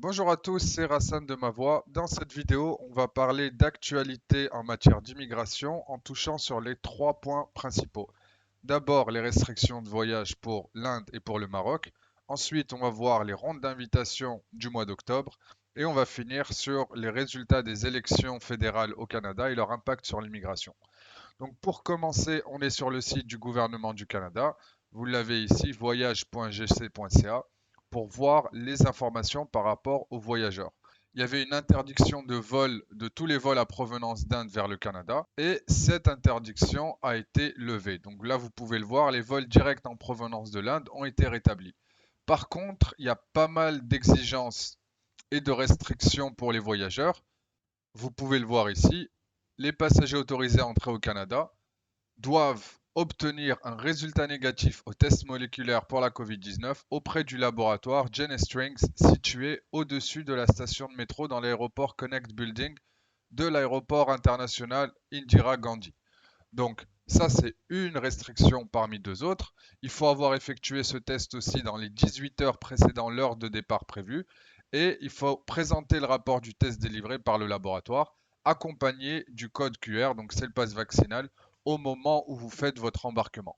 Bonjour à tous, c'est Rassan de Mavoie. Dans cette vidéo, on va parler d'actualité en matière d'immigration en touchant sur les trois points principaux. D'abord, les restrictions de voyage pour l'Inde et pour le Maroc. Ensuite, on va voir les rondes d'invitation du mois d'octobre. Et on va finir sur les résultats des élections fédérales au Canada et leur impact sur l'immigration. Donc pour commencer, on est sur le site du gouvernement du Canada. Vous l'avez ici, voyage.gc.ca, pour voir les informations par rapport aux voyageurs. Il y avait une interdiction de vol de tous les vols à provenance d'Inde vers le Canada et cette interdiction a été levée. Donc là, vous pouvez le voir, les vols directs en provenance de l'Inde ont été rétablis. Par contre, il y a pas mal d'exigences et de restrictions pour les voyageurs. Vous pouvez le voir ici. Les passagers autorisés à entrer au Canada doivent obtenir un résultat négatif au test moléculaire pour la Covid-19 auprès du laboratoire Genestrings situé au-dessus de la station de métro dans l'aéroport Connect Building de l'aéroport international Indira Gandhi. Donc, ça, c'est une restriction parmi deux autres. Il faut avoir effectué ce test aussi dans les 18 heures précédant l'heure de départ prévue. Et il faut présenter le rapport du test délivré par le laboratoire, accompagné du code QR, donc c'est le pass vaccinal, au moment où vous faites votre embarquement.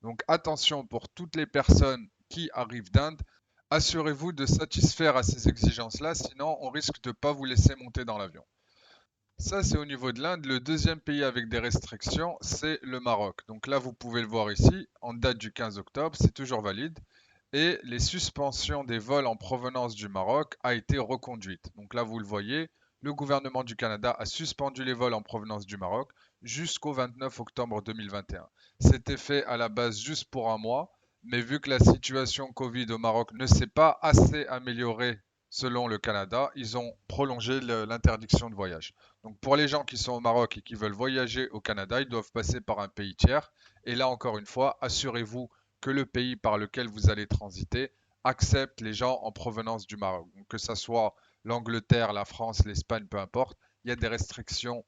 Donc attention pour toutes les personnes qui arrivent d'Inde, assurez-vous de satisfaire à ces exigences-là, sinon on risque de ne pas vous laisser monter dans l'avion. Ça, c'est au niveau de l'Inde. Le deuxième pays avec des restrictions, c'est le Maroc. Donc là, vous pouvez le voir ici, en date du 15 octobre, c'est toujours valide. Et les suspensions des vols en provenance du Maroc a été reconduite. Donc là, vous le voyez, le gouvernement du Canada a suspendu les vols en provenance du Maroc jusqu'au 29 octobre 2021. C'était fait à la base juste pour un mois, mais vu que la situation Covid au Maroc ne s'est pas assez améliorée selon le Canada, ils ont prolongé l'interdiction de voyage. Donc pour les gens qui sont au Maroc et qui veulent voyager au Canada, ils doivent passer par un pays tiers. Et là encore une fois, assurez-vous que le pays par lequel vous allez transiter accepte les gens en provenance du Maroc. Donc que ce soit l'Angleterre, la France, l'Espagne, peu importe, il y a des restrictions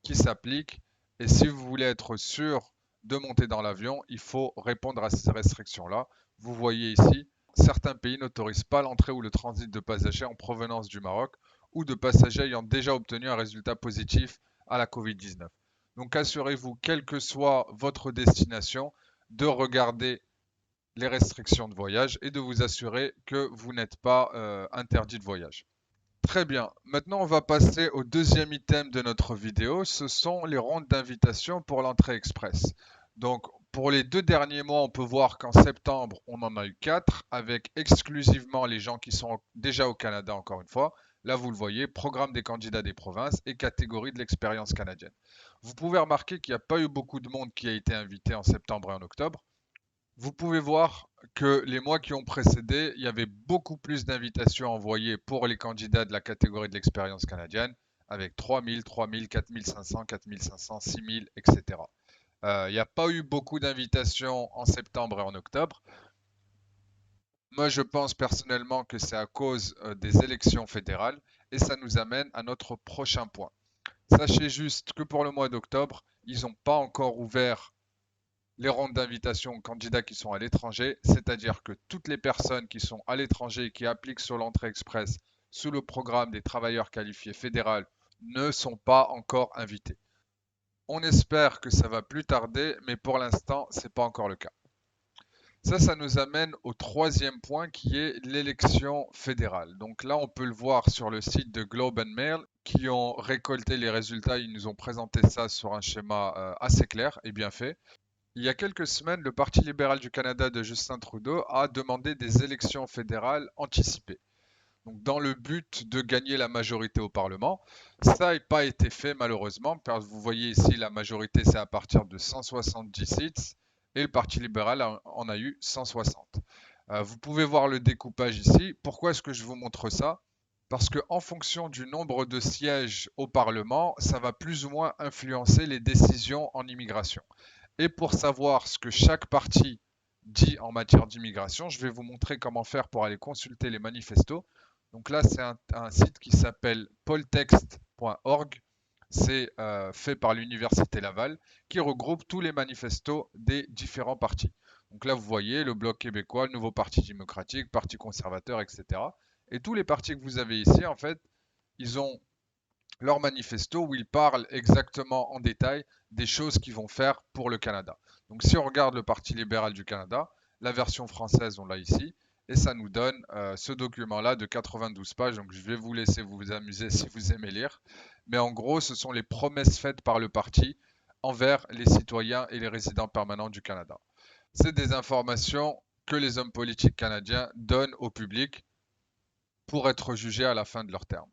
qui s'appliquent. Et si vous voulez être sûr de monter dans l'avion, il faut répondre à ces restrictions-là. Vous voyez ici, certains pays n'autorisent pas l'entrée ou le transit de passagers en provenance du Maroc ou de passagers ayant déjà obtenu un résultat positif à la Covid-19. Donc assurez-vous, quelle que soit votre destination, de regarder les restrictions de voyage et de vous assurer que vous n'êtes pas interdit de voyage. Très bien. Maintenant, on va passer au deuxième item de notre vidéo. Ce sont les rondes d'invitation pour l'entrée express. Donc, pour les deux derniers mois, on peut voir qu'en septembre, on en a eu 4, avec exclusivement les gens qui sont déjà au Canada, encore une fois. Là, vous le voyez, programme des candidats des provinces et catégorie de l'expérience canadienne. Vous pouvez remarquer qu'il n'y a pas eu beaucoup de monde qui a été invité en septembre et en octobre. Vous pouvez voir que les mois qui ont précédé, il y avait beaucoup plus d'invitations envoyées pour les candidats de la catégorie de l'expérience canadienne, avec 3000, 3000, 4500, 4500, 6000, etc. Il n'y a pas eu beaucoup d'invitations en septembre et en octobre. Moi, je pense personnellement que c'est à cause des élections fédérales et ça nous amène à notre prochain point. Sachez juste que pour le mois d'octobre, ils n'ont pas encore ouvert les rondes d'invitation aux candidats qui sont à l'étranger, c'est-à-dire que toutes les personnes qui sont à l'étranger et qui appliquent sur l'entrée express sous le programme des travailleurs qualifiés fédéral ne sont pas encore invitées. On espère que ça va plus tarder, mais pour l'instant, ce n'est pas encore le cas. Ça nous amène au troisième point qui est l'élection fédérale. Donc là, on peut le voir sur le site de Globe and Mail qui ont récolté les résultats. Ils nous ont présenté ça sur un schéma assez clair et bien fait. Il y a quelques semaines, le Parti libéral du Canada de Justin Trudeau a demandé des élections fédérales anticipées. Donc, dans le but de gagner la majorité au Parlement. Ça n'a pas été fait malheureusement, car vous voyez ici la majorité c'est à partir de 170 sites et le Parti libéral en a eu 160. Vous pouvez voir le découpage ici. Pourquoi est-ce que je vous montre ça? Parce qu'en fonction du nombre de sièges au Parlement, ça va plus ou moins influencer les décisions en immigration. Et pour savoir ce que chaque parti dit en matière d'immigration, je vais vous montrer comment faire pour aller consulter les manifestos. Donc là, c'est un site qui s'appelle poltext.org. C'est fait par l'Université Laval, qui regroupe tous les manifestos des différents partis. Donc là, vous voyez le Bloc québécois, le Nouveau Parti démocratique, Parti conservateur, etc. Et tous les partis que vous avez ici, en fait, ils ont leur manifesto où ils parlent exactement en détail des choses qu'ils vont faire pour le Canada. Donc si on regarde le Parti libéral du Canada, la version française, on l'a ici, et ça nous donne ce document-là de 92 pages. Donc je vais vous laisser vous amuser si vous aimez lire. Mais en gros, ce sont les promesses faites par le parti envers les citoyens et les résidents permanents du Canada. C'est des informations que les hommes politiques canadiens donnent au public pour être jugés à la fin de leur terme.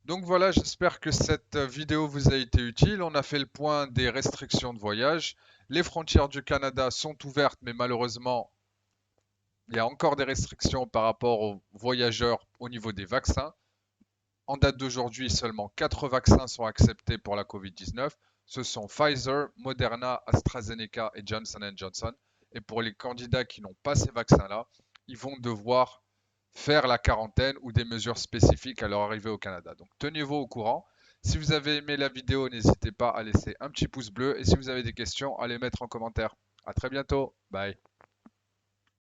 Donc voilà, j'espère que cette vidéo vous a été utile. On a fait le point des restrictions de voyage. Les frontières du Canada sont ouvertes, mais malheureusement, il y a encore des restrictions par rapport aux voyageurs au niveau des vaccins. En date d'aujourd'hui, seulement 4 vaccins sont acceptés pour la Covid-19. Ce sont Pfizer, Moderna, AstraZeneca et Johnson Johnson. Et pour les candidats qui n'ont pas ces vaccins-là, ils vont devoir faire la quarantaine ou des mesures spécifiques à leur arrivée au Canada. Donc tenez-vous au courant. Si vous avez aimé la vidéo, n'hésitez pas à laisser un petit pouce bleu et si vous avez des questions, à les mettre en commentaire. À très bientôt. Bye.